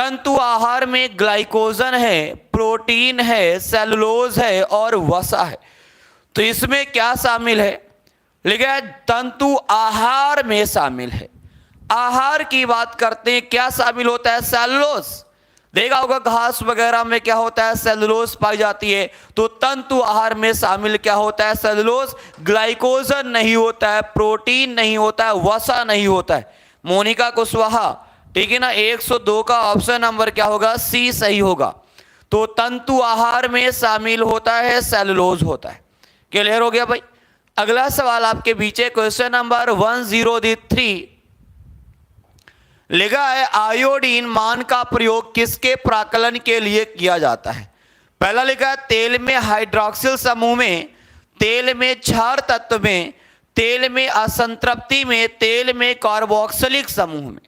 तंतु आहार में ग्लाइकोजन है, प्रोटीन है, सेलुलोज है और वसा है। तो इसमें क्या शामिल है? लिखा है तंतु आहार में शामिल है। आहार की बात करते हैं, क्या शामिल होता है? सेलुलोज। देखा होगा घास वगैरह में क्या होता है? सेलुलोज पाई जाती है। तो तंतु आहार में शामिल क्या होता है? सेलुलोज। ग्लाइकोजन नहीं होता है, प्रोटीन नहीं होता है, वसा नहीं होता है। मोनिका कुशवाहा, ठीक है ना। 102 का ऑप्शन नंबर क्या होगा? सी सही होगा। तो तंतु आहार में शामिल होता है, सेलुलोज होता है। क्लियर हो गया भाई? अगला सवाल आपके पीछे क्वेश्चन नंबर 103 लिखा है आयोडीन मान का प्रयोग किसके प्राकलन के लिए किया जाता है? पहला लिखा है तेल में हाइड्रोक्सिल समूह में, तेल में क्षार तत्व में, तेल में असंतृप्ति में, तेल में कार्बोक्सिलिक समूह में।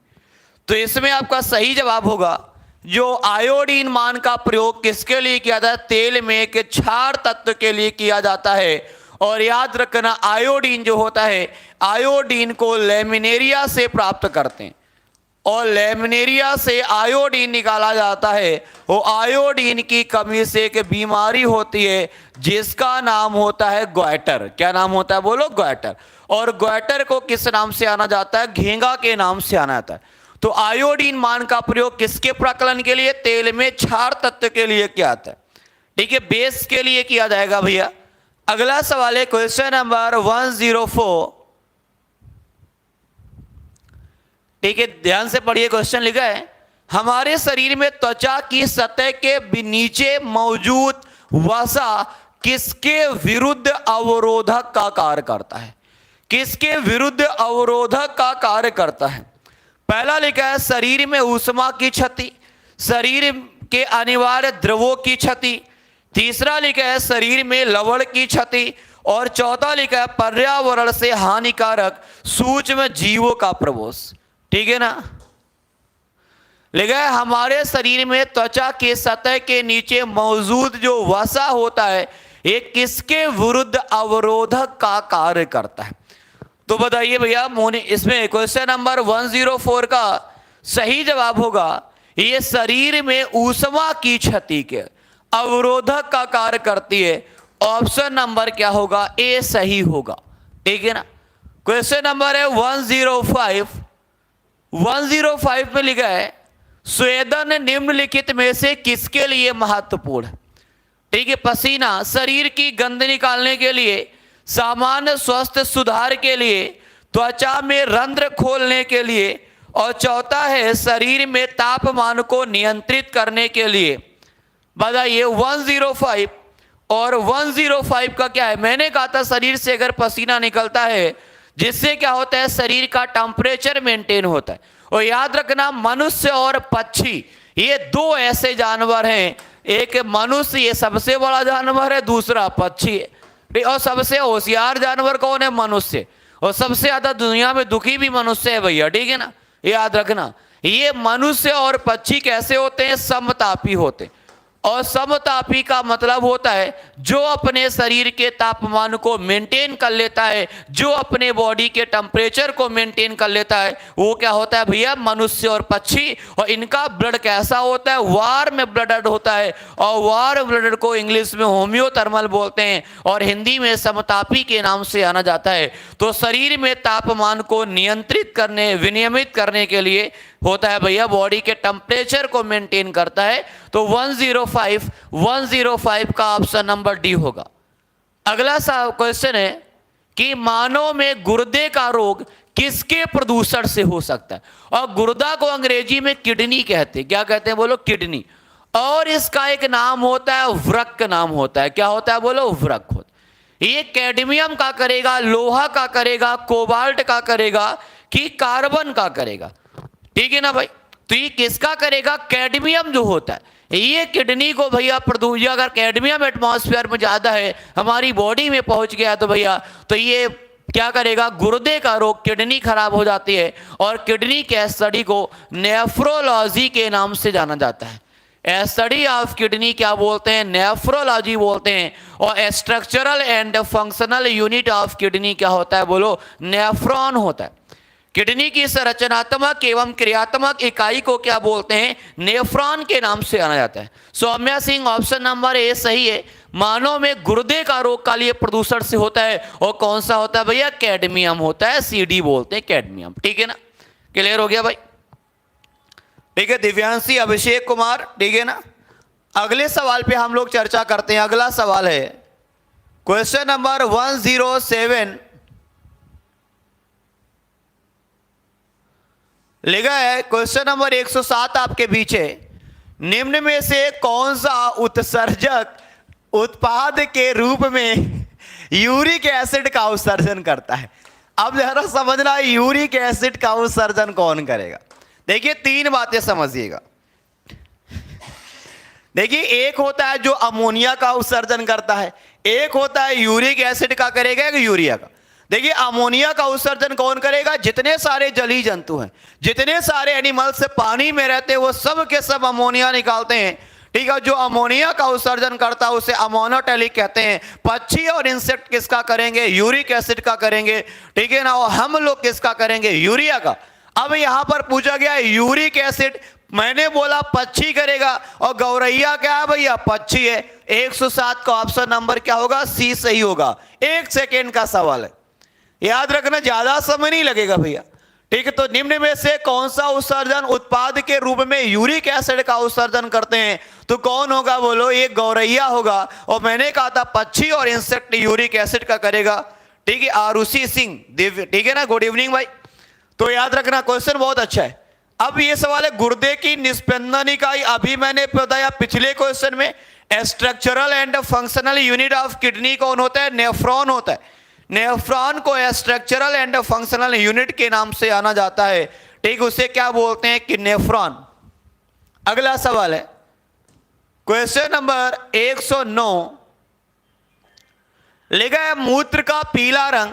तो इसमें आपका सही जवाब होगा जो आयोडीन मान का प्रयोग किसके लिए किया जाता है? तेल में एक क्षार तत्व के लिए किया जाता है। और याद रखना आयोडीन जो होता है, आयोडीन को लेमिनेरिया से प्राप्त करते हैं और लेमिनेरिया से आयोडीन निकाला जाता है। वो आयोडीन की कमी से एक बीमारी होती है जिसका नाम होता है ग्वाइटर। क्या नाम होता है? बोलो, ग्वाइटर। और ग्वाइटर को किस नाम से आना जाता है? घेंगा के नाम से आना जाता है। तो आयोडीन मान का प्रयोग किसके प्राकलन के लिए? तेल में क्षार तत्व के लिए किया जाता है, ठीक है, बेस के लिए किया जाएगा भैया। अगला सवाल है क्वेश्चन नंबर 104, ठीक है, ध्यान से पढ़िए। क्वेश्चन लिखा है हमारे शरीर में त्वचा की सतह के नीचे मौजूद वसा किसके विरुद्ध अवरोधक का कार्य करता है? किसके विरुद्ध अवरोधक का कार्य करता है? पहला लिखा है शरीर में ऊष्मा की क्षति, शरीर के अनिवार्य द्रवों की क्षति। तीसरा लिखा है शरीर में लवण की क्षति। और चौथा लिखा है पर्यावरण से हानिकारक सूक्ष्म जीवों का प्रवेश। ठीक है ना। लिखा है हमारे शरीर में त्वचा के सतह के नीचे मौजूद जो वसा होता है ये किसके विरुद्ध अवरोधक का कार्य करता है? तो बताइए भैया मोनी, इसमें क्वेश्चन नंबर 104 का सही जवाब होगा ये शरीर में ऊष्मा की क्षति के अवरोधक का कार्य करती है। ऑप्शन नंबर क्या होगा? ए सही होगा। ठीक है ना। क्वेश्चन नंबर है 105। 105 में लिखा है स्वेदन निम्नलिखित में से किसके लिए महत्वपूर्ण है? ठीक है, पसीना शरीर की गंध निकालने के लिए, सामान्य स्वास्थ्य सुधार के लिए, त्वचा में रंध्र खोलने के लिए, और चौथा है शरीर में तापमान को नियंत्रित करने के लिए। बताइए 105 और 105 का क्या है? मैंने कहा था शरीर से अगर पसीना निकलता है जिससे क्या होता है? शरीर का टेम्परेचर मेंटेन होता है। और याद रखना मनुष्य और पक्षी ये दो ऐसे जानवर हैं, एक मनुष्य ये सबसे बड़ा जानवर है, दूसरा पक्षी है। और सबसे होशियार जानवर कौन है? मनुष्य। और सबसे ज्यादा दुनिया में दुखी भी मनुष्य है भैया। ठीक है ना, याद रखना। ये मनुष्य और पक्षी कैसे होते हैं? समतापी होते हैं। और समतापी का मतलब होता है जो अपने शरीर के तापमान को मेंटेन कर लेता है, जो अपने बॉडी के टेम्परेचर को मेंटेन कर लेता है, वो क्या होता है भैया? मनुष्य और पक्षी। और इनका ब्लड कैसा होता है? वार्म ब्लडड होता है। और वार्म ब्लडड को इंग्लिश में होम्योथर्मल बोलते हैं और हिंदी में समतापी के नाम से जाना जाता है। तो शरीर में तापमान को नियंत्रित करने, विनियमित करने के लिए होता है भैया, बॉडी के टेम्परेचर को मेंटेन करता है। तो 105 का ऑप्शन नंबर डी होगा। अगला सा क्वेश्चन है कि मानव में गुर्दे का रोग किसके प्रदूषण से हो सकता है? और गुर्दा को अंग्रेजी में किडनी कहते हैं। क्या कहते हैं? बोलो, किडनी। और इसका एक नाम होता है वृक्क नाम होता है। क्या होता है? बोलो, वृक्क होता है। ये कैडमियम का करेगा, लोहा का करेगा, कोबाल्ट का करेगा कि कार्बन का करेगा? ठीक है ना भाई। तो ये किसका करेगा? कैडमियम जो होता है ये किडनी को भैया प्रदूषण, अगर कैडमियम एटमॉस्फेयर में ज्यादा है, हमारी बॉडी में पहुंच गया तो भैया तो ये क्या करेगा? गुर्दे का रोग, किडनी खराब हो जाती है। और किडनी के स्टडी को नेफ्रोलॉजी के नाम से जाना जाता है। स्टडी ऑफ किडनी क्या बोलते हैं? नेफ्रोलॉजी बोलते हैं। और structural and functional unit of kidney क्या होता है? बोलो, नेफ्रॉन होता है। किडनी की संरचनात्मक एवं क्रियात्मक इकाई को क्या बोलते हैं? नेफ्रॉन के नाम से जाना जाता है। Saumya Singh, option number A सही है। मानव में गुर्दे का रोग कालीय प्रदूषण से होता है, और कौन सा होता है भैया? कैडमियम होता है, सीडी बोलते हैं कैडमियम। ठीक है ना, क्लियर हो गया भाई? ठीक है दिव्यांशी, अभिषेक कुमार, ठीक है ना। अगले सवाल पे हम लोग चर्चा करते हैं। अगला सवाल है क्वेश्चन नंबर 107, लिखा है क्वेश्चन नंबर 107 आपके पीछे, निम्न में से कौन सा उत्सर्जक उत्पाद के रूप में यूरिक एसिड का उत्सर्जन करता है? अब जरा समझना, यूरिक एसिड का उत्सर्जन कौन करेगा? देखिए तीन बातें समझिएगा। देखिए एक होता है जो अमोनिया का उत्सर्जन करता है, एक होता है यूरिक एसिड का करेगा, एक यूरिया का। देखिए अमोनिया का उत्सर्जन कौन करेगा? जितने सारे जलीय जंतु हैं, जितने सारे एनिमल्स पानी में रहते हैं, वो सब के सब अमोनिया निकालते हैं। ठीक है, जो अमोनिया का उत्सर्जन करता है उसे अमोनोटेलिक कहते हैं। पक्षी और इंसेक्ट किसका करेंगे? यूरिक एसिड का करेंगे। ठीक है ना, और हम लोग किसका करेंगे? यूरिया का। अब यहां पर पूछा गया यूरिक एसिड, मैंने बोला पक्षी करेगा, और गौरैया क्या है भैया? पक्षी है। 107 का ऑप्शन नंबर क्या होगा? सी सही होगा। 1 सेकेंड का सवाल है, याद रखना, ज्यादा समय नहीं लगेगा भैया। ठीक है, तो निम्न में से कौन सा उत्सर्जन उत्पाद के रूप में यूरिक एसिड का उत्सर्जन करते हैं? तो कौन होगा बोलो? एक गौरैया होगा, और मैंने कहा था पक्षी और इंसेक्ट यूरिक एसिड का करेगा। ठीक है, आरुषि सिंह दिव्य, ठीक है ना, गुड इवनिंग भाई। तो याद रखना क्वेश्चन बहुत अच्छा है। अब ये सवाल है गुर्दे की निस्पंदन इकाई, अभी मैंने बताया पिछले क्वेश्चन में, structural and functional unit of kidney कौन होता है? नेफ्रॉन होता है। नेफ्रॉन को स्ट्रक्चरल एंड फंक्शनल यूनिट के नाम से जाना जाता है। ठीक, उसे क्या बोलते हैं? कि नेफ्रॉन। अगला सवाल है क्वेश्चन नंबर 109, लिखा है मूत्र का पीला रंग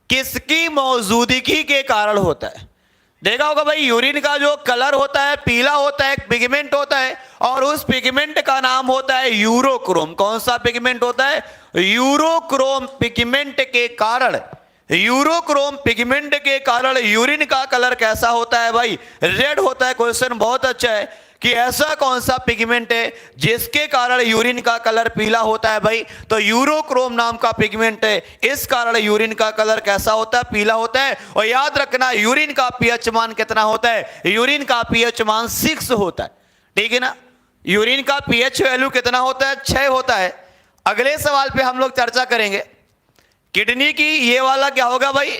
किसकी मौजूदगी के कारण होता है? देखा होगा भाई, यूरिन का जो कलर होता है पीला होता है, पिगमेंट होता है, और उस पिगमेंट का नाम होता है यूरोक्रोम। कौन सा पिगमेंट होता है? यूरोक्रोम पिगमेंट के कारण, यूरोक्रोम पिगमेंट के कारण यूरिन का कलर कैसा होता है भाई? रेड होता है। क्वेश्चन बहुत अच्छा है कि ऐसा कौन सा पिगमेंट है जिसके कारण यूरिन का कलर पीला होता है भाई? तो यूरोक्रोम नाम का पिगमेंट है, इस कारण यूरिन का कलर कैसा होता है? पीला होता है। और याद रखना यूरिन का पीएच मान कितना होता है? यूरिन का पीएच मान 6 होता है। ठीक है ना, यूरिन का पीएच वैल्यू कितना होता है? 6 होता है। अगले सवाल पे हम लोग चर्चा करेंगे। किडनी की ये वाला क्या होगा भाई?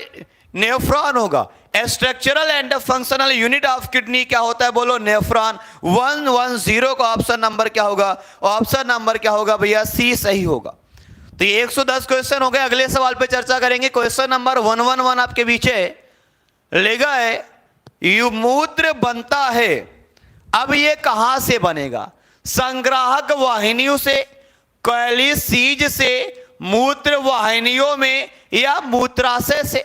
नेफ्रॉन होगा। Structural and functional unit of kidney क्या होता है बोलो? नेफ्रॉन। 110 का ऑप्शन नंबर क्या होगा? ऑप्शन नंबर क्या होगा भैया? सी सही होगा। तो ये 110 क्वेश्चन हो गए। अगले सवाल पे चर्चा करेंगे। क्वेश्चन नंबर 111 आपके पीछे लेगा है, यू मूत्र बनता है, अब ये कहां से बनेगा? संग्राहक वाहिनियों से, कैलिसीज से, मूत्र वाहिनियों में, या मूत्राशय से?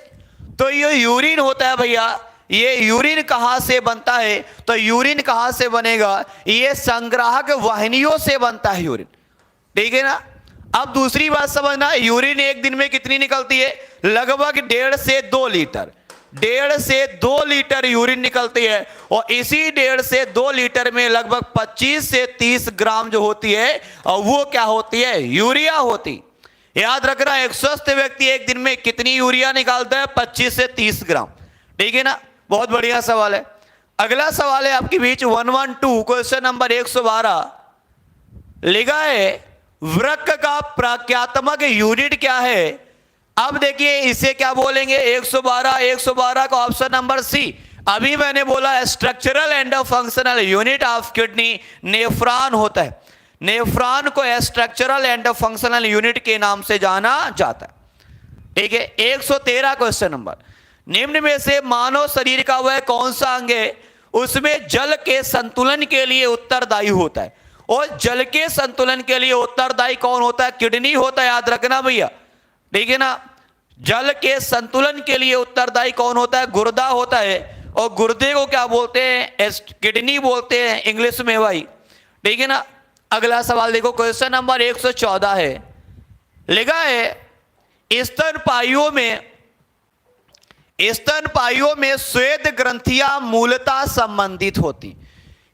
तो ये यूरिन होता है भैया। ये यूरिन कहां से बनता है? तो यूरिन कहां से बनेगा? ये संग्राहक वाहिनियों से बनता है यूरिन। ठीक है ना। अब दूसरी बात समझना, यूरिन एक दिन में कितनी निकलती है? लगभग 1.5 से 2 लीटर। 1.5 से 2 लीटर यूरिन निकलती है, और इसी 1.5 से 2 लीटर में लगभग 25 से 30 ग्राम जो होती है, और वो क्या होती है? यूरिया होती। याद रखना, एक स्वस्थ व्यक्ति एक दिन में कितनी यूरिया निकालता है? 25 से 30 ग्राम। ठीक है ना, बहुत बढ़िया सवाल है। अगला सवाल है आपके बीच 112 क्वेश्चन नंबर 112, लिखा है वृक्क का प्रक्रियात्मक यूनिट क्या है? अब देखिए इसे क्या बोलेंगे? 112 का ऑप्शन नंबर सी। अभी मैंने बोला structural and functional unit of kidney nephron होता है। नेफ्रॉन को स्ट्रक्चरल एंड फंक्शनल यूनिट के नाम से जाना जाता है। ठीक है, 113 क्वेश्चन नंबर, निम्न में से मानव शरीर का वह कौन सा अंग है उसमें जल के संतुलन के लिए उत्तरदायी होता है? और जल के संतुलन के लिए उत्तरदायी कौन होता है? किडनी होता है। याद रखना भैया। ठीक है ना, जल के संतुलन के लिए उत्तरदायी कौन होता है? गुर्दा होता है। और गुर्दे को क्या बोलते हैं? किडनी बोलते हैं इंग्लिश में भाई। ठीक है ना। अगला सवाल देखो, क्वेश्चन नंबर 114 है, लिखा है स्तनपाइयों में स्तनपाइयों में श्वेत ग्रंथियां मूलतः संबंधित होती।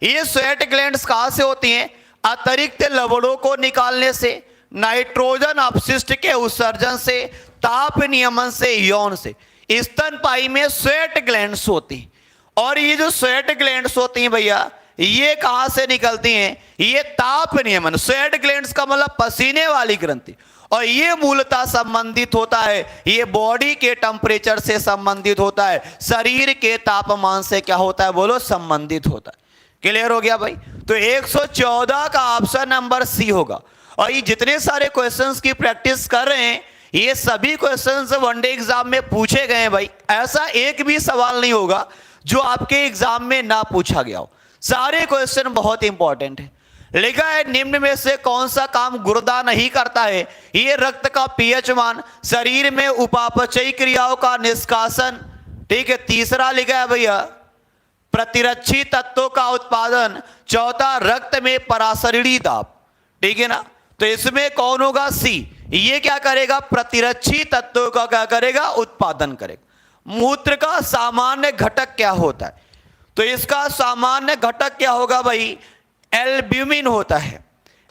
ये स्वेट ग्लैंड्स कहां से होती हैं? अतिरिक्त लवणों को निकालने से, नाइट्रोजन अपशिष्ट के उत्सर्जन से, ताप नियमन से, यौन से। स्तनपाई में स्वेट ग्लैंड्स होती, और ये जो स्वेट ग्लैंड्स होती हैं भैया, ये कहां से निकलती हैं? ये ताप नियमन। स्वेट ग्लैंड्स का मतलब पसीने वाली ग्रंथि, और ये मूलतः संबंधित होता है, ये बॉडी के टेम्परेचर से संबंधित होता है, शरीर के तापमान से क्या होता है बोलो? संबंधित होता है। क्लियर हो गया भाई? तो 114 का ऑप्शन नंबर सी होगा। और ये जितने सारे क्वेश्चंस की प्रैक्टिस कर रहे हैं, ये सभी क्वेश्चंस वनडे एग्जाम में पूछे गए हैं भाई। ऐसा एक भी सवाल नहीं होगा जो आपके एग्जाम में ना पूछा गया हो। सारे क्वेश्चन बहुत इंपॉर्टेंट है। लिखा है निम्न में से कौन सा काम गुर्दा नहीं करता है? ये रक्त का पीएच मान, शरीर में उपापचयी क्रियाओं का निष्कासन, ठीक है। तीसरा लिखा है भैया प्रतिरक्षी तत्वों का उत्पादन, चौथा रक्त में पराशरीरी दाब, ठीक है ना। तो इसमें कौन होगा? सी। ये क्या करेगा? प्रतिरक्षी तत्वों का क्या करेगा? उत्पादन करेगा। मूत्र का सामान्य घटक क्या होता है? तो इसका सामान्य घटक क्या होगा भाई? एल्ब्यूमिन होता है।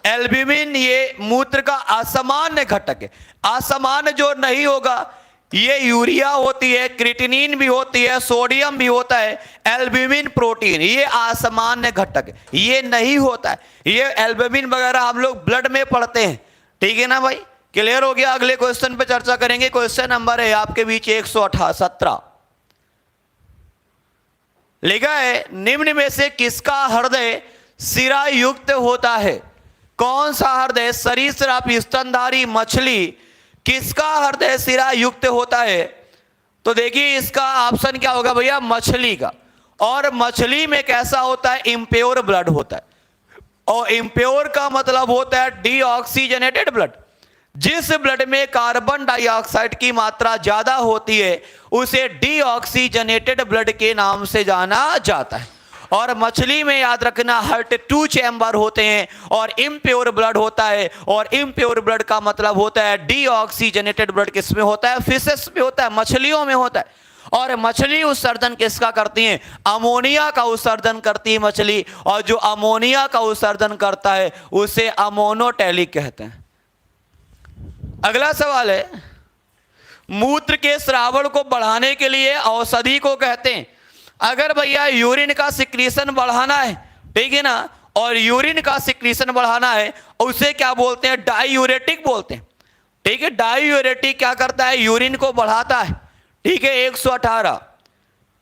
एल्ब्यूमिन ये मूत्र का असामान्य घटक है। असामान्य जो नहीं होगा, ये यूरिया होती है, क्रिएटिनिन भी होती है, सोडियम भी होता है। एल्ब्यूमिन प्रोटीन ये असामान्य घटक है, ये नहीं होता है। ये एल्ब्यूमिन वगैरह हम लोग ब्लड में पढ़ते हैं, ठीक है ना भाई? क्लियर हो गया? अगले क्वेश्चन पे चर्चा करेंगे। क्वेश्चन नंबर है आपके बीच 117। लिखा है निम्न में से किसका हृदय सिरा युक्त होता है? कौन सा हृदय? सरीसृप, स्तनधारी, मछली, किसका हृदय सिरा युक्त होता है? तो देखिए इसका ऑप्शन क्या होगा भैया? मछली का। और मछली में कैसा होता है? इम्प्योर ब्लड होता है। और इम्प्योर का मतलब होता है डीऑक्सीजनेटेड ब्लड। जिस ब्लड में कार्बन डाइऑक्साइड की मात्रा ज्यादा होती है उसे डीऑक्सीजनेटेड ब्लड के नाम से जाना जाता है। और मछली में याद रखना हार्ट 2 चैम्बर होते हैं और इम्प्योर ब्लड होता है। और इम्प्योर ब्लड का मतलब होता है डीऑक्सीजनेटेड ब्लड किसमें होता है? फिशेस में होता है, मछलियों में होता है। और मछली उत्सर्जन किसका करती है? अमोनिया का उत्सर्जन करती है मछली। और जो अमोनिया का उत्सर्जन करता है उसे अमोनोटैलिक कहते हैं। अगला सवाल है मूत्र के श्रावण को बढ़ाने के लिए औषधि को कहते हैं। अगर भैया यूरिन का सिक्रीशन बढ़ाना है, ठीक है ना, और यूरिन का सिक्रीशन बढ़ाना है उसे क्या बोलते हैं? डायूरेटिक बोलते हैं, ठीक है। डायूरेटिक क्या करता है? यूरिन को बढ़ाता है, ठीक है। 118।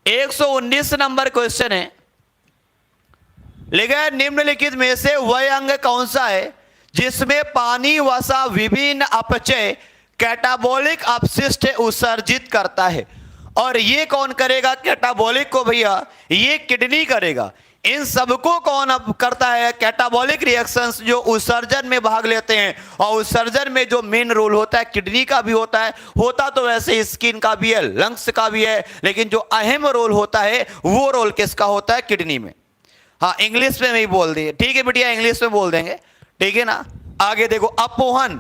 119 नंबर क्वेश्चन है। लिखा है निम्नलिखित में से वह अंग कौन सा है जिसमें पानी वसा विभिन्न अपचय कैटाबॉलिक अपशिष्ट उत्सर्जित करता है? और ये कौन करेगा कैटाबॉलिक को भैया? ये किडनी करेगा। इन सबको कौन अब करता है? कैटाबॉलिक रिएक्शंस जो उत्सर्जन में भाग लेते हैं। और उत्सर्जन में जो मेन रोल होता है किडनी का भी होता है। होता तो वैसे स्किन का भी है, लंग्स का भी है, लेकिन जो अहम रोल होता है वो रोल किसका होता है? किडनी में। हाँ, इंग्लिश में भी बोल दिए, ठीक है बेटिया, इंग्लिश में बोल देंगे, ठीक है ना। आगे देखो अपवहन,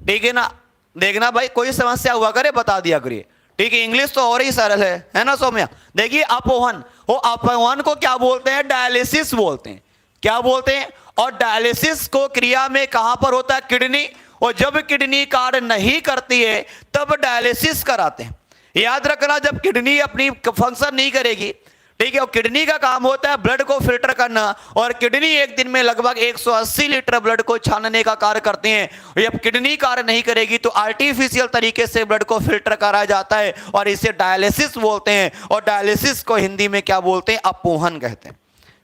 ठीक है ना। देखना भाई कोई समस्या हुआ करे बता दिया करिए, ठीक है। इंग्लिश तो और ही सरल है ना सौम्या। देखिए अपवहन, वो अपवहन को क्या बोलते हैं? डायलिसिस बोलते हैं। क्या बोलते हैं? और डायलिसिस को क्रिया में कहां पर होता है? किडनी। और जब किडनी कार्य नहीं करती है तब डायलिसिस कराते हैं। याद रखना जब किडनी अपनी फंक्शन नहीं करेगी, ठीक है, और किडनी का काम होता है ब्लड को फिल्टर करना। और किडनी एक दिन में लगभग 180 लीटर ब्लड को छानने का कार्य करते हैं। जब किडनी कार्य नहीं करेगी तो आर्टिफिशियल तरीके से ब्लड को फिल्टर करा जाता है और इसे डायलिसिस बोलते हैं। और डायलिसिस को हिंदी में क्या बोलते हैं? अपवहन कहते हैं।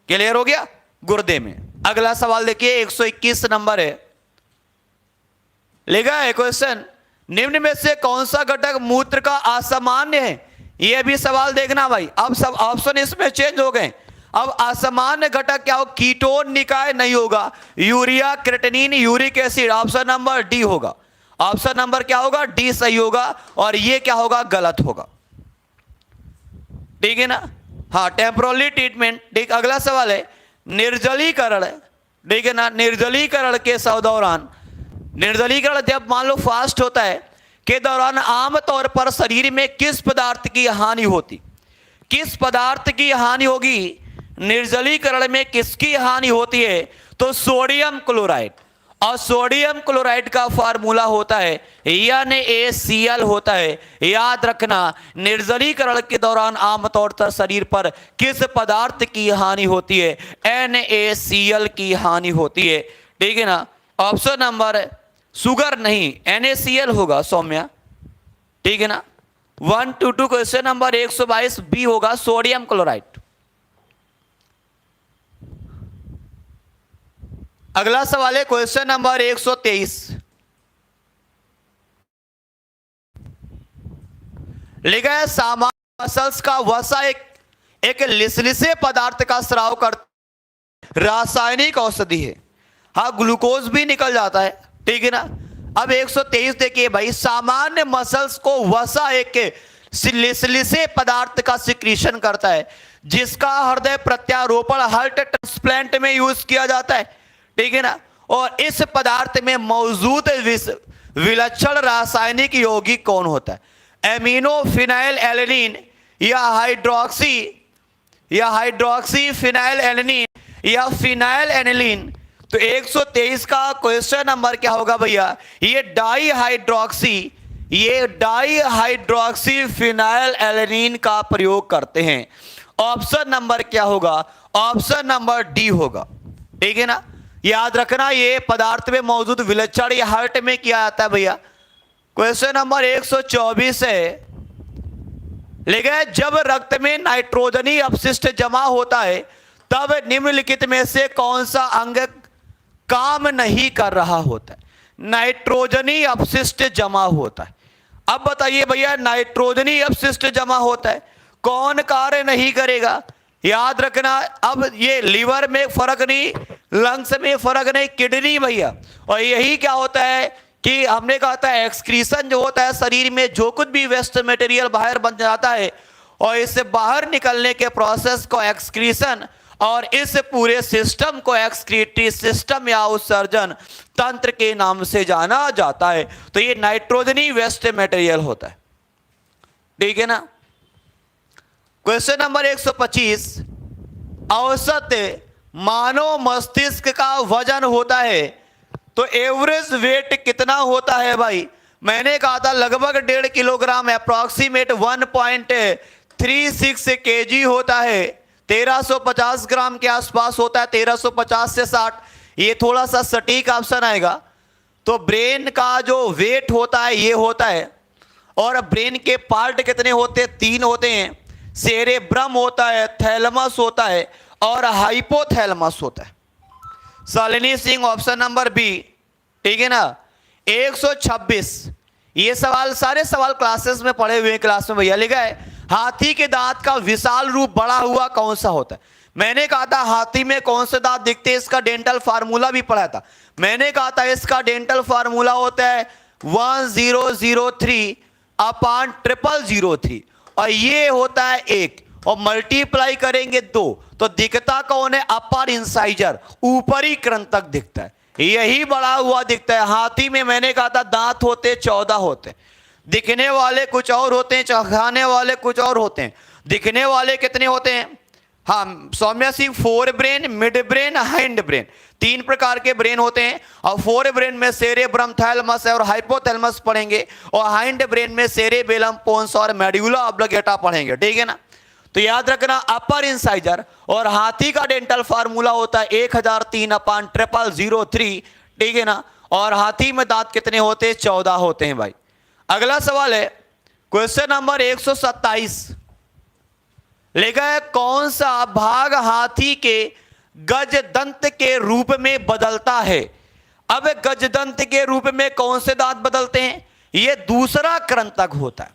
क्लियर हो गया? गुर्दे में। अगला सवाल देखिए 121 नंबर है। लिखा है क्वेश्चन निम्न में से कौन सा घटक मूत्र का असामान्य है? ये भी सवाल देखना भाई। अब सब ऑप्शन इसमें चेंज हो गए। अब असामान्य घटक क्या हो? कीटोन निकाय नहीं होगा। Urea, creatinine, uric acid, option number D होगा। ऑप्शन नंबर क्या होगा? डी सही होगा। और ये क्या होगा? गलत होगा, ठीक है ना। हाँ, टेम्पोरली ट्रीटमेंट, ठीक। अगला सवाल है निर्जलीकरण, ठीक है ना। निर्जलीकरण के दौरान, निर्जलीकरण जब मान लो फास्ट होता है, के दौरान आमतौर पर शरीर में किस पदार्थ की हानि होती? किस पदार्थ की हानि होगी? निर्जलीकरण में किसकी हानि होती है? तो सोडियम क्लोराइड। और सोडियम क्लोराइड का फार्मूला होता है NaCl होता है। याद रखना, निर्जलीकरण के दौरान आमतौर पर शरीर पर किस पदार्थ की हानि होती है? NaCl की हानि होती है। ठीक है ना। ऑप्शन नंबर शुगर नहीं, NaCl होगा सौम्या। ठीक है ना। 1 to 2 क्वेश्चन नंबर 122 बी होगा सोडियम क्लोराइड। अगला सवाल है क्वेश्चन नंबर 123। लिखा है सामान्य मसल्स का वसा एक लिसलिसे पदार्थ का स्राव कर रासायनिक औषधि है। हाँ, ग्लूकोज भी निकल जाता है। ठीक है ना। अब 123 देखिए भाई, सामान्य मसल्स को वसा एक लिसलिसे पदार्थ का सिक्रीशन करता है जिसका हृदय प्रत्यारोपण हार्ट ट्रांसप्लांट में यूज किया जाता है। ठीक है ना। और इस पदार्थ में मौजूद विलक्षण रासायनिक यौगिक कौन होता है? एमिनो फिनाइल एलेनिन या हाइड्रोक्सी फिनाइल एलेनिन या फिनाइल एनिलीन। तो 123 का क्वेश्चन नंबर क्या होगा भैया? ये डाईहाइड्रोक्सी फिनाइल एलेनिन का प्रयोग करते हैं। ऑप्शन नंबर क्या होगा? ऑप्शन नंबर डी होगा। ठीक है ना। याद रखना, ये पदार्थ में मौजूद विलक्षण या हार्ट में किया जाता है भैया। क्वेश्चन नंबर 124 है, लिखा जब रक्त में नाइट्रोजनी अपशिष्ट जमा होता है तब निम्नलिखित में से कौन सा अंग काम नहीं कर रहा होता है? नाइट्रोजनी अपशिष्ट जमा होता है। अब बताइए भैया, नाइट्रोजनी अपशिष्ट जमा होता है, कौन कार्य नहीं करेगा? याद रखना, अब ये लीवर में फर्क नहीं, लंग्स में फर्क नहीं, किडनी भैया। और यही क्या होता है कि हमने कहा था एक्सक्रीशन जो होता है शरीर में, जो कुछ भी वेस्ट मटेरियल बाहर बन जाता है और इससे बाहर निकलने के प्रोसेस को एक्सक्रीशन, और इस पूरे सिस्टम को एक्सक्रीटरी सिस्टम या उत्सर्जन तंत्र के नाम से जाना जाता है। तो ये नाइट्रोजनी वेस्ट मटेरियल होता है। ठीक है ना। क्वेश्चन नंबर 125, औसत मानव मस्तिष्क का वजन होता है तो एवरेज वेट कितना होता है भाई? मैंने कहा था लगभग 1.5 किलोग्राम, अप्रॉक्सीमेट 1.36 kg होता है। 1350 ग्राम के आसपास होता है, 1350 से 60। ये थोड़ा सा सटीक ऑप्शन आएगा। तो ब्रेन का जो वेट होता है ये होता है। और ब्रेन के पार्ट कितने होते हैं? 3 होते हैं। सेरेब्रम होता है, थैलमस होता है और हाइपोथैलमस होता है। Shalini Singh option number B. ठीक है ना। 126, ये सवाल सारे सवाल क्लासेस में पढ़े हुए क्लास में भैया। लिखा है हाथी के दांत का विशाल रूप बड़ा हुआ कौन सा होता है? मैंने कहा था हाथी में कौन से दांत दिखते हैं, इसका डेंटल फार्मूला भी पढ़ा था। मैंने कहा था इसका डेंटल फार्मूला होता है 1003 अपान 0003 और ये होता है 1 और मल्टीप्लाई करेंगे 2 तो दिखता कौन है? अपर इंसाइजर, ऊपरी कृंतक दिखता है, यही बड़ा हुआ दिखता है। हाथी में मैंने कहा था दांत होते 14 होते, दिखने वाले कुछ और होते हैं, चखाने वाले कुछ और होते हैं। दिखने वाले कितने होते हैं? हाँ Saumya Singh, 4 brain, mid brain, hind brain, 3 प्रकार के ब्रेन होते हैं। और 4 ब्रेन में सेरेब्रम, थैलमस और हाइपोथैलमस पढ़ेंगे और हाइंड ब्रेन में सेरेबेलम, पोन्स और मेडुला ऑब्लिगेटा पढ़ेंगे। ठीक है ना। तो याद रखना अपर इंसाइजर और हाथी का डेंटल फार्मूला होता है 1003 अपान 0003। ठीक है ना। और हाथी में दांत कितने होते हैं? 14 होते हैं भाई। अगला सवाल है क्वेश्चन नंबर 127। लिखा है कौन सा भाग हाथी के गजदंत के रूप में बदलता है? अब गजदंत के रूप में कौन से दांत बदलते हैं? ये दूसरा कृंतक होता है,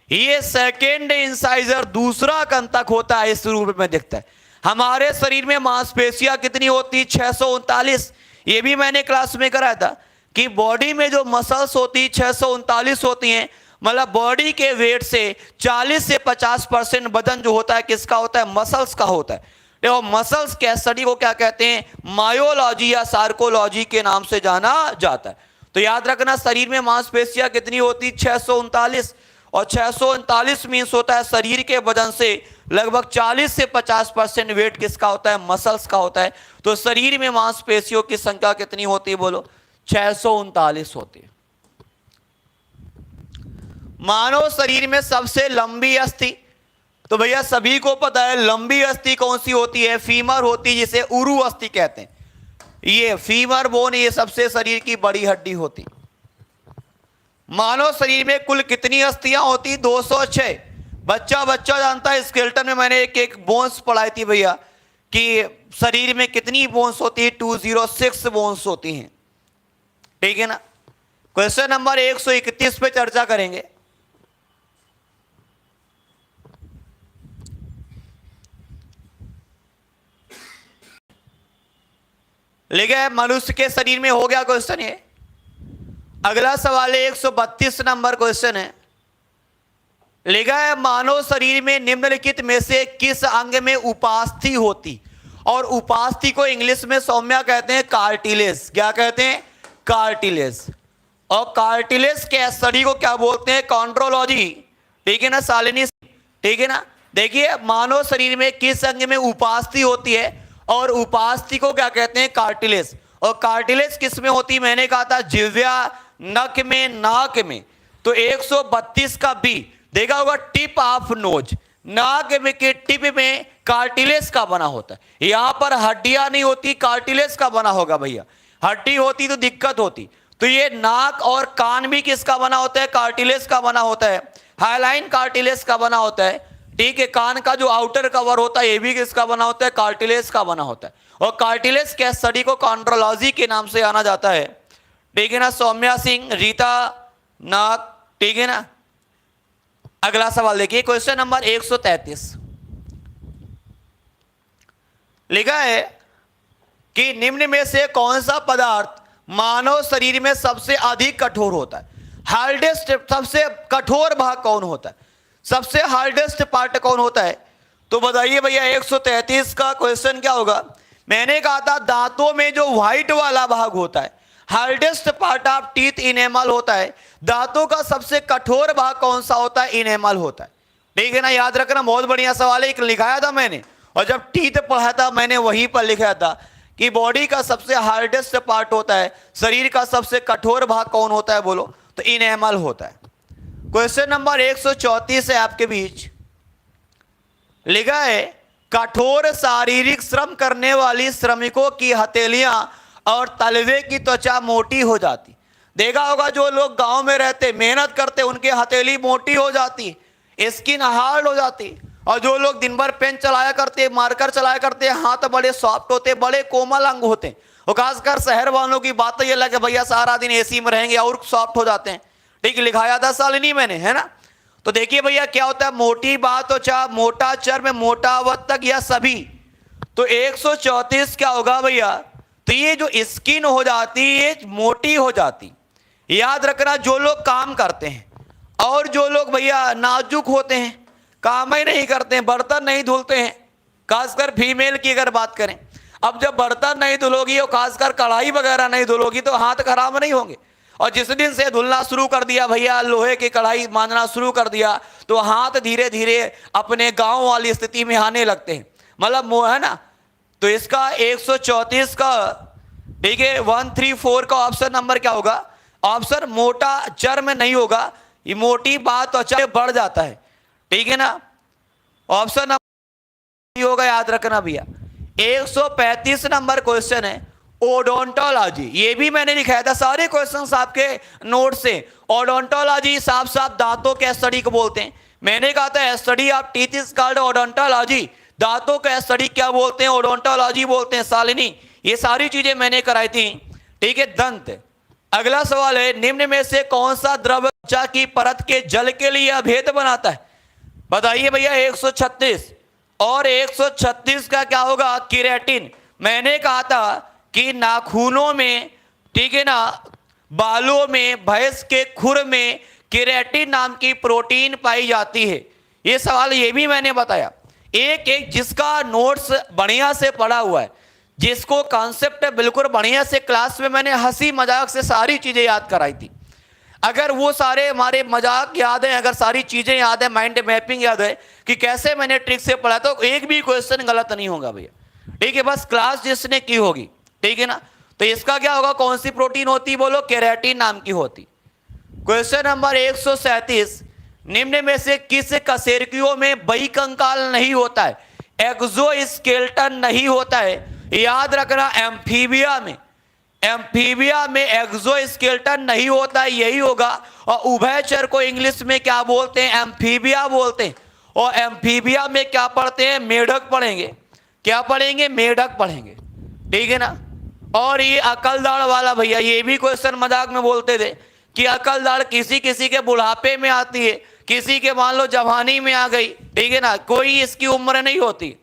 ये सेकेंड इंसाइजर दूसरा कृंतक होता है, इस रूप में दिखता है। हमारे शरीर में मांसपेशियां कितनी होती? 639। ये भी मैंने क्लास में कराया था कि बॉडी में जो मसल्स होती 639 होती हैं। मतलब बॉडी के वेट से 40 से 50% वजन जो होता है किसका होता है? मसल्स का होता है। देखो मसल्स के स्टडी को क्या कहते हैं? मायोलॉजी या सार्कोलॉजी के नाम से जाना जाता है। तो तो याद रखना शरीर में मांसपेशियां कितनी होती, 639, और 639 मीन्स होता है शरीर के वजन से लगभग 40 से 50% वेट किसका होता है, मसल्स का होता है। तो शरीर में मांसपेशियों की संख्या कितनी होती है, बोलो 639 होती है। मानव शरीर में सबसे लंबी अस्थि, तो भैया सभी को पता है लंबी अस्थि कौन सी होती है, फीमर होती है, जिसे उरु अस्थि कहते हैं। ये फीमर बोन, ये सबसे शरीर की बड़ी हड्डी होती। मानव शरीर में कुल कितनी अस्थियां होती, 206। बच्चा जानता है, स्केलेटन में मैंने एक बोन्स पढ़ाई थी भैया कि शरीर में कितनी बोन्स होती है, 206 बोन्स होती हैं, ठीक है ना। क्वेश्चन नंबर 131 पे चर्चा करेंगे। लिखा मनुष्य के शरीर में, हो गया क्वेश्चन ये। अगला सवाल है 132 नंबर क्वेश्चन है। लिखा है मानव शरीर में निम्नलिखित में से किस अंग में उपास्थि होती, और उपास्थि को इंग्लिश में सौम्या कहते हैं कार्टिलेज। क्या कहते हैं, कार्टिलेज। और कार्टिलेज के स्टडी को क्या बोलते हैं, कॉन्ड्रोलॉजी, ठीक है ना शालिनी, ठीक है ना। देखिए मानव शरीर में किस अंग में उपास्थि होती है, और उपास्थि को क्या कहते हैं, कार्टिलेज। और कार्टिलेज किस में होती, मैंने कहा था जिह्वा, नक में, नाक में। तो 132 का बी देखा होगा, टिप ऑफ नोज, नाक में के टिप में कार्टिलेज का बना होता है। यहां पर हड्डियां नहीं होती, कार्टिलेज का बना होगा भैया। हड्डी होती तो दिक्कत होती। तो ये नाक और कान भी किसका बना होता है, कार्टिलेज का बना होता है। हाइलाइन कार्टिलेज का बना होता है, ठीक है। कान का जो आउटर कवर होता है ये भी किसका बना होता है, कार्टिलेज का बना होता है। और कार्टिलेज के स्टडी को कॉन्ड्रोलॉजी के नाम से जाना जाता है, ठीक है ना। सौम्या सिंह, रीता नाग, ठीक है ना। अगला सवाल देखिए क्वेश्चन नंबर 133। लिखा है कि निम्न में से कौन सा पदार्थ मानव शरीर में सबसे अधिक कठोर होता है। हार्डेस्ट, सबसे कठोर भाग कौन होता है, सबसे हार्डेस्ट पार्ट कौन होता है। तो बताइए भैया 133 का क्वेश्चन क्या होगा। मैंने कहा था दांतों में जो व्हाइट वाला भाग होता है, hardest part of teeth enamel होता है। दांतों का सबसे कठोर भाग कौन सा होता है, इनेमल होता है, ठीक है ना। याद रखना, बहुत बढ़िया सवाल है, एक लिखाया था मैंने, और जब टीथ पढ़ा था मैंने वहीं पर लिखा था कि बॉडी का सबसे हार्डेस्ट पार्ट होता है, शरीर का सबसे कठोर भाग कौन होता है, बोलो तो इनेमल होता है। क्वेश्चन नंबर 134 है आपके बीच। लिखा है कठोर शारीरिक श्रम करने वाली श्रमिकों की हथेलियां और तलवे की त्वचा मोटी हो जाती। देखा होगा जो लोग गांव में रहते, मेहनत करते, उनकी हथेली मोटी हो जाती, स्किन हार्ड हो जाती। और जो लोग दिन भर पेन चलाया करते, मार्कर चलाया करते, हाथ बड़े सॉफ्ट होते, बड़े कोमल अंग होते। और खासकर शहर वालों की बात तो ये लगे भैया सारा दिन एसी में रहेंगे और सॉफ्ट हो जाते हैं, ठीक लिखाया था शालिनी मैंने, है ना। तो देखिए भैया क्या होता है, मोटी बात हो, चाहे मोटा चर्म, मोटा अवतक या सभी। तो 134 क्या होगा भैया, तो ये जो स्किन हो जाती है ये मोटी हो जाती। याद रखना, जो लोग काम करते हैं और जो लोग भैया नाजुक होते हैं, काम ही नहीं करते हैं, बर्तन नहीं धुलते हैं, खासकर फीमेल की अगर बात करें, अब जब बर्तन नहीं धुलोगी और खासकर कढ़ाई वगैरह नहीं धुलोगी तो हाथ खराब नहीं होंगे। और जिस दिन से धुलना शुरू कर दिया भैया, लोहे की कढ़ाई मांजना शुरू कर दिया, तो हाथ धीरे धीरे अपने गांव वाली स्थिति में आने लगते हैं, मतलब है ना। तो इसका 134 का, ठीक है, 134 का ऑप्शन नंबर क्या होगा, ऑप्शन मोटा चर्म नहीं होगा, ये मोटी बात त्वचा बढ़ जाता है, ठीक है ना। ऑप्शन नंबर होगा, याद रखना भैया। 135 नंबर क्वेश्चन है ओडोंटोलॉजी। ये भी मैंने लिखाया था, सारे क्वेश्चंस आपके नोट से। ओडोंटोलॉजी साफ साफ दांतों के स्टडी को बोलते हैं। मैंने कहा था study of teeth is called odontology. दांतों का स्टडी क्या बोलते हैं, ओडोंटोलॉजी बोलते हैं शालिनी। ये सारी चीजें मैंने कराई थी, ठीक है। दंत। अगला सवाल है निम्न में से कौन सा द्रव त्वचा की परत के जल के लिए अभेद बनाता है। बताइए भैया 136 और 136 का क्या होगा, केराटिन। मैंने कहा था कि नाखूनों में, ठीक है ना, बालों में, भैंस के खुर में केराटिन नाम की प्रोटीन पाई जाती है। ये सवाल ये भी मैंने बताया। एक एक जिसका नोट्स बढ़िया से पढ़ा हुआ है, जिसको कॉन्सेप्ट बिल्कुल बढ़िया से क्लास में मैंने हंसी मजाक से सारी चीजें याद कराई थी, अगर वो सारे हमारे मजाक याद है, अगर सारी चीजें याद है, माइंड मैपिंग याद है कि कैसे मैंने ट्रिक से पढ़ा, तो एक भी क्वेश्चन गलत नहीं होगा भैया। ठीक है, बस क्लास जिसने की होगी, ठीक है ना। तो इसका क्या होगा, कौन सी प्रोटीन होती बोलो, केराटिन नाम की होती। क्वेश्चन नंबर 137, निम्न में से किस कशेरुकियों में बई कंकाल नहीं होता है, एक्सोस्केलेटन नहीं होता है। याद रखना, एम्फीबिया में एक्सोस्केलेटन नहीं होता है, यही होगा। और उभयचर को इंग्लिश में क्या बोलते हैं, एम्फीबिया बोलते हैं। और एम्फीबिया में क्या पढ़ते हैं, मेढक पढ़ेंगे। क्या पढ़ेंगे, मेढक पढ़ेंगे, ठीक है ना। और ये अकल दाढ़ वाला भैया, ये भी क्वेश्चन मजाक में बोलते थे कि अकल दाढ़ किसी किसी के बुढ़ापे में आती है, किसी के मान लो जवानी में आ गई, ठीक है ना, कोई इसकी उम्र नहीं होती।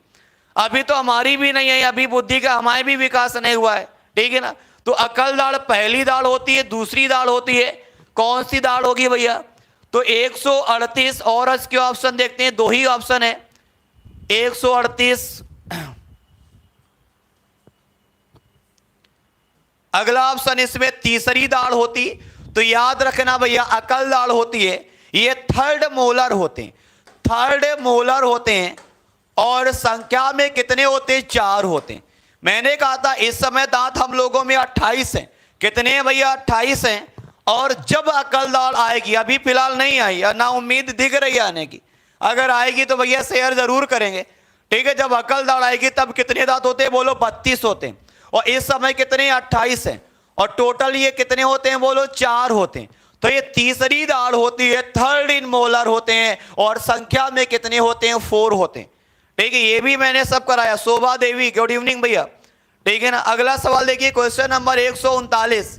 अभी तो हमारी भी नहीं है, अभी बुद्धि का हमारे भी विकास नहीं हुआ है, ठीक है ना। तो अकल दाढ़ पहली दाढ़ होती है, दूसरी दाढ़ होती है, कौन सी दाढ़ होगी भैया, तो 138। और इसके ऑप्शन देखते हैं, दो ही ऑप्शन है, 138। अगला ऑप्शन इसमें तीसरी दाढ़ होती। तो याद रखना भैया, अकल दाढ़ होती है, ये थर्ड मोलर होते हैं, थर्ड मोलर होते हैं। और संख्या में कितने होते हैं, 4 होते हैं। मैंने कहा था इस समय दांत हम लोगों में 28 हैं। कितने हैं भैया, 28 हैं। और जब अकल दाढ़ आएगी, अभी फिलहाल नहीं आई या ना उम्मीद दिख रही है आने की, अगर आएगी तो भैया शेयर जरूर करेंगे, ठीक है। जब अकल दाढ़ आएगी तब कितने दांत होते हैं बोलो, 32 होते हैं। और इस समय कितने, 28 हैं। और टोटल ये कितने होते हैं बोलो, 4 होते हैं। तो ये तीसरी दाढ़ होती है, थर्ड इन मोलर होते हैं। और संख्या में कितने होते हैं, 4 होते हैं, ठीक है। ये भी मैंने सब कराया। शोभा देवी, गुड इवनिंग भैया, ठीक है ना। अगला सवाल देखिए, क्वेश्चन नंबर 139।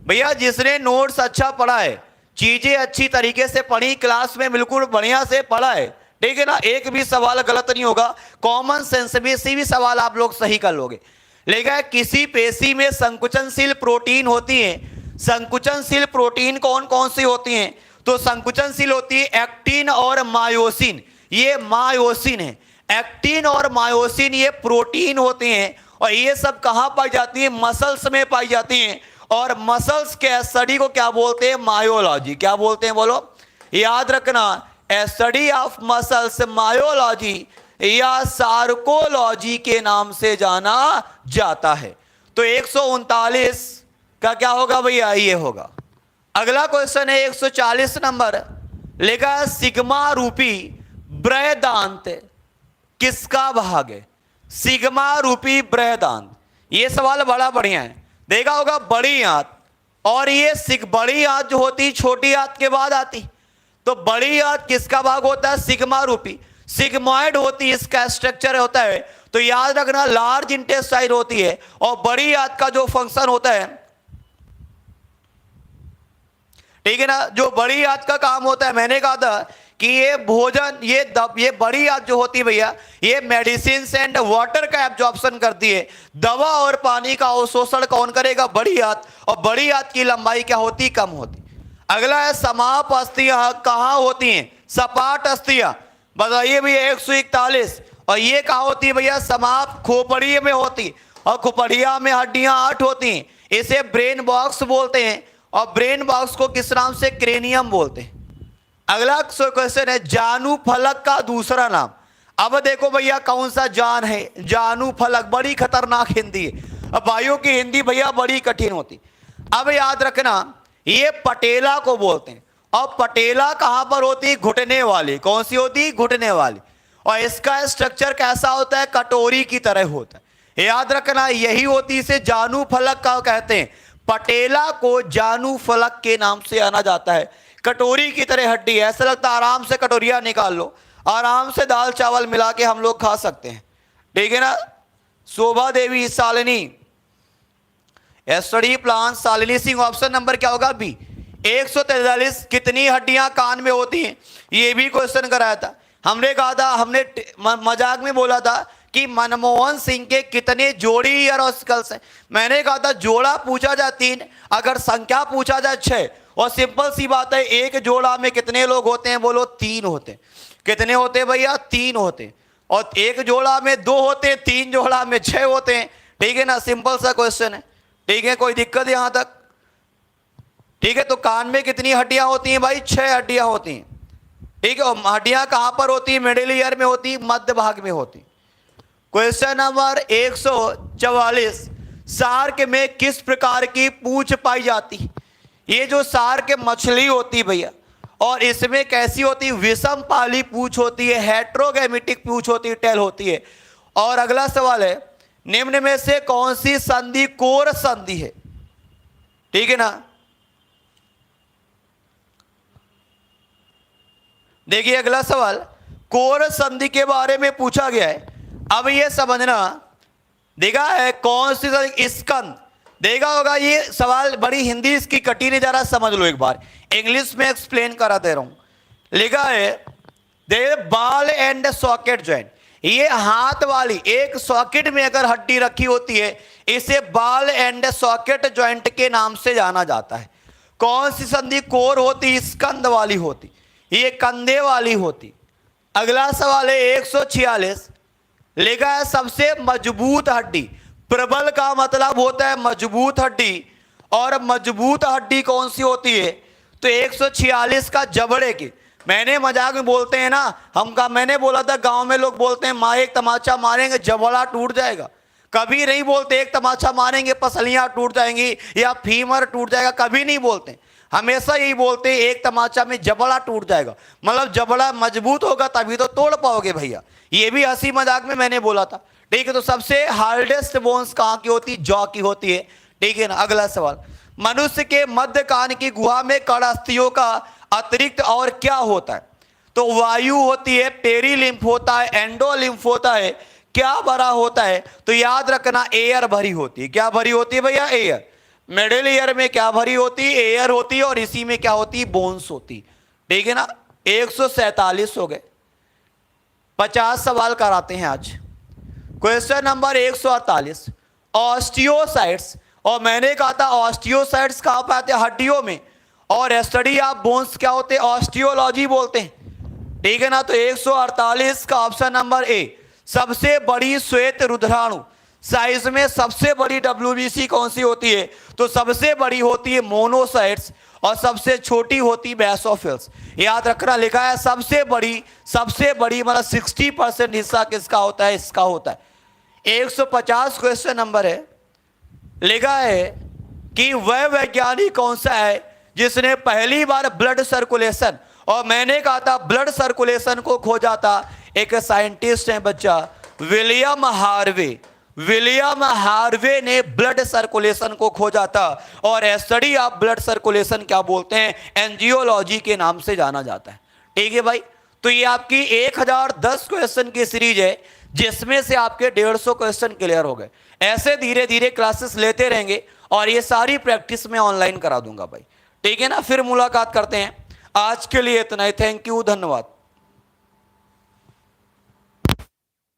भैया जिसने नोट्स अच्छा पढ़ा है, चीजें अच्छी तरीके से पढ़ी, क्लास में बिल्कुल बढ़िया से पढ़ा है, ठीक है ना, एक भी सवाल गलत नहीं होगा, कॉमन सेंस में से भी सवाल आप लोग सही कर लोगे। लेकिन किसी पेशी में संकुचनशील प्रोटीन होती है, संकुचनशील प्रोटीन कौन कौन सी होती हैं, तो संकुचनशील होती है एक्टिन और मायोसिन। ये मायोसिन है, एक्टिन और मायोसिन ये प्रोटीन होते हैं। और ये सब कहां पाई जाती है, मसल्स में पाई जाती हैं। और मसल्स के स्टडी को क्या बोलते हैं, मायोलॉजी। क्या बोलते हैं बोलो, याद रखना, स्टडी ऑफ मसल्स मायोलॉजी या सार्कोलॉजी के नाम से जाना जाता है। तो 139 का क्या होगा भैया, ये होगा। अगला क्वेश्चन है 140 नंबर, लेगा सिग्मा रूपी बृहदांत किसका भाग है, सिग्मा रूपी बृहदांत। ये सवाल बड़ा बढ़िया है, देखा होगा बड़ी आंत। और ये बड़ी आंत जो होती छोटी आंत के बाद आती। तो बड़ी आंत किसका भाग होता है, सिग्मा रूपी, सिग्मॉइड होती है, इसका स्ट्रक्चर होता है। तो याद रखना, लार्ज इंटेस्टाइन होती है। और बड़ी आंत का जो फंक्शन होता है, ठीक है ना, जो बड़ी आंत का काम होता है, मैंने कहा था कि ये भोजन, ये बड़ी आंत जो होती है भैया, ये मेडिसिन एंड वाटर का एब्जॉर्प्शन करती है। दवा और पानी का अवशोषण कौन करेगा, बड़ी आंत। और बड़ी आंत की लंबाई क्या होती, कम होती। अगला है समाप अस्थियां कहां होती हैं, सपाट अस्थियां, बताइए भैया 141। और ये कहां होती है भैया, समाप खोपड़ी में होती। और खोपड़िया में हड्डियां 8 होती हैं, इसे ब्रेन बॉक्स बोलते हैं। और ब्रेन बॉक्स को किस नाम से, क्रेनियम बोलते हैं। अगला क्वेश्चन है जानू फलक का दूसरा नाम। अब देखो भैया कौन सा जान है, जानू फलक, बड़ी खतरनाक हिंदी है। अब भाइयों की हिंदी भैया बड़ी कठिन होती। अब याद रखना, ये पटेला को बोलते हैं। और पटेला कहां पर होती है, घुटने वाली। कौन सी होती है, घुटने वाली। और इसका स्ट्रक्चर कैसा होता है, कटोरी की तरह होता है। याद रखना, यही होती, इसे जानू फलक का कहते हैं। पटेला को जानू फलक के नाम से जाना जाता है। कटोरी की तरह हड्डी है, ऐसा लगता है आराम से कटोरिया निकाल लो, आराम से दाल चावल मिला के हम लोग खा सकते हैं, ठीक है ना। Shobha Devi, Shalini, study plan Shalini Singh, option number क्या होगा, बी। 143 कितनी हड्डियां कान में होती हैं, ये भी क्वेश्चन कराया था। हमने कहा था, हमने मजाक में बोला था कि मनमोहन सिंह के कितने जोड़ी ईयर ऑस्कल्स हैं। मैंने कहा था जोड़ा पूछा जाए 3, अगर संख्या पूछा जाए 6। और सिंपल सी बात है, एक जोड़ा में कितने लोग होते हैं बोलो, 3 होते हैं। कितने होते हैं भैया, 3 होते हैं। और एक जोड़ा में 2 होते हैं, 3 जोड़ा में 6 होते हैं, ठीक है ना, सिंपल सा क्वेश्चन है। ठीक है, कोई दिक्कत यहां तक? ठीक है, तो कान में कितनी हड्डियां होती हैं भाई? 6 हड्डियां होती हैं। ठीक है, और हड्डियां कहां पर होती है? मिडिल ईयर में होती, मध्य भाग में होती। क्वेश्चन नंबर 144, शार्क में किस प्रकार की पूंछ पाई जाती? ये जो शार्क मछली होती भैया, और इसमें कैसी होती? विषम पाली पूंछ होती है, हेट्रोगैमेटिक पूंछ होती है, टेल होती है। और अगला सवाल है, निम्न में से कौन सी संधि कोर संधि है? ठीक है ना, देखिए अगला सवाल कोर संधि के बारे में पूछा गया है। अब ये समझना, देखा है कौन सी संधि? स्कंद देखा होगा। ये सवाल बड़ी हिंदी इसकी कटी नहीं, जरा समझ लो एक बार, इंग्लिश में एक्सप्लेन करा दे रहा हूं। लिखा है दे बाल एंड सॉकेट जॉइंट। ये हाथ वाली एक सॉकेट में अगर हड्डी रखी होती है, इसे बाल एंड सॉकेट जॉइंट के नाम से जाना जाता है। कौन सी संधि कोर होती? स्कंद वाली होती, ये कंधे वाली होती। अगला सवाल है 146, लिखा है सबसे मजबूत हड्डी। प्रबल का मतलब होता है मजबूत हड्डी, और मजबूत हड्डी कौन सी होती है? तो 146 का जबड़े की। मैंने मजाक में बोलते हैं ना, मैंने बोला था गांव में लोग बोलते हैं माँ एक तमाचा मारेंगे जबड़ा टूट जाएगा। कभी नहीं बोलते एक तमाचा मारेंगे पसलियां टूट जाएंगी या फीमर टूट जाएगा, कभी नहीं बोलते। हमेशा यही बोलते हैं एक तमाचा में जबड़ा टूट जाएगा, मतलब जबड़ा मजबूत होगा तभी तो तोड़ पाओगे भैया। ये भी हंसी मजाक में मैंने बोला था। ठीक है, तो सबसे हार्डेस्ट बोन्स कहाँ की होती? जॉ की होती है। ठीक है ना, अगला सवाल, मनुष्य के मध्य कान की गुहा में कड़स्थियों का अतिरिक्त और क्या होता है? तो वायु होती है, पेरीलिम्फ होता है, एंडोलिम्फ होता है, क्या भरा होता है? तो याद रखना एयर भरी होती है। क्या भरी होती है भैया? एयर। मिडिल ईयर में क्या भरी होती है? एयर होती है, और इसी में क्या होती है? बोन्स होती। ठीक है ना, 147 हो गए। 50 सवाल कराते हैं आज। Question number 148, osteocytes. और मैंने कहा था ऑस्टियोसाइट्स कहां पाते हैं? हड्डियों में। और स्टडी ऑफ बोन्स क्या होते हैं? ऑस्टियोलॉजी बोलते हैं। ठीक है ना, तो 148 का ऑप्शन नंबर ए। सबसे बड़ी श्वेत रुधिराणु, साइज में सबसे बड़ी WBC कौन सी होती है? तो सबसे बड़ी होती है मोनोसाइट्स, और सबसे छोटी होती बेसोफिल्स। याद रखना, लिखा है सबसे बड़ी मतलब 60% हिस्सा किसका होता है? इसका होता है। 150 क्वेश्चन नंबर है। लिखा है कि वह वैज्ञानिक कौन सा है जिसने पहली बार ब्लड सर्कुलेशन, और मैंने कहा था ब्लड सर्कुलेशन को खोजा था, एक साइंटिस्ट है बच्चा, विलियम हार्वे। विलियम हार्वे ने ब्लड सर्कुलेशन को खोजा था, और स्टडी ऑफ ब्लड सर्कुलेशन क्या बोलते हैं? एंजियोलॉजी के नाम से जाना जाता है। ठीक है भाई, तो ये आपकी 1010 क्वेश्चन की सीरीज है, जिसमें से आपके 150 क्वेश्चन क्लियर हो गए। ऐसे धीरे धीरे क्लासेस लेते रहेंगे, और ये सारी प्रैक्टिस मैं ऑनलाइन करा दूंगा भाई। ठीक है ना, फिर मुलाकात करते हैं। आज के लिए इतना ही। थैंक यू, धन्यवाद।